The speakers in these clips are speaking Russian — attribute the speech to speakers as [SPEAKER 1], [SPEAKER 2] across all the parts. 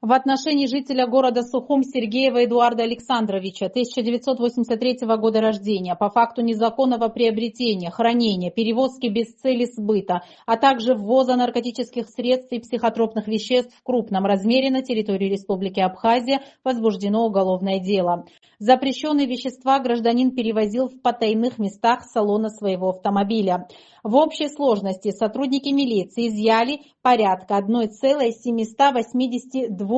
[SPEAKER 1] В отношении жителя города Сухум Сергеева Эдуарда Александровича, 1983 года рождения, по факту незаконного приобретения, хранения, перевозки без цели сбыта, а также ввоза наркотических средств и психотропных веществ в крупном размере на территории Республики Абхазия возбуждено уголовное дело. Запрещенные вещества гражданин перевозил в потайных местах салона своего автомобиля. В общей сложности сотрудники милиции изъяли порядка 1,782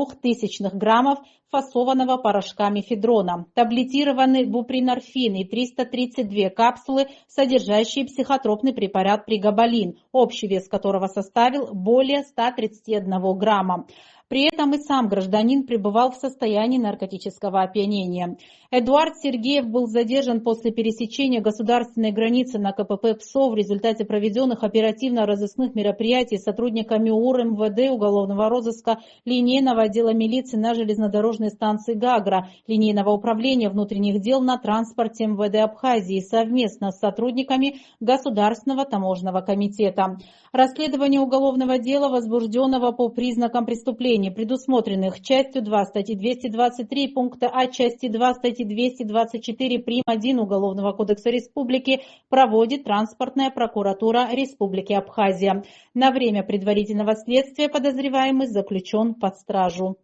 [SPEAKER 1] граммов фасованного порошка мефедрона, таблетированный бупринорфин и 332 капсулы, содержащие психотропный препарат прегабалин, общий вес которого составил более 131 грамма. При этом и сам гражданин пребывал в состоянии наркотического опьянения. Эдуард Сергеев был задержан после пересечения государственной границы на КПП ПСО в результате проведенных оперативно-розыскных мероприятий сотрудниками УР МВД уголовного розыска линейного отдела милиции на железнодорожной станции Гагра, линейного управления внутренних дел на транспорте МВД Абхазии совместно с сотрудниками Государственного таможенного комитета. Расследование уголовного дела, возбужденного по признакам преступления, предусмотренных частью 2 статьи 223 пункта А части 2 статьи 224 прим. 1 Уголовного кодекса Республики, проводит Транспортная прокуратура Республики Абхазия. На время предварительного следствия подозреваемый заключен под стражу.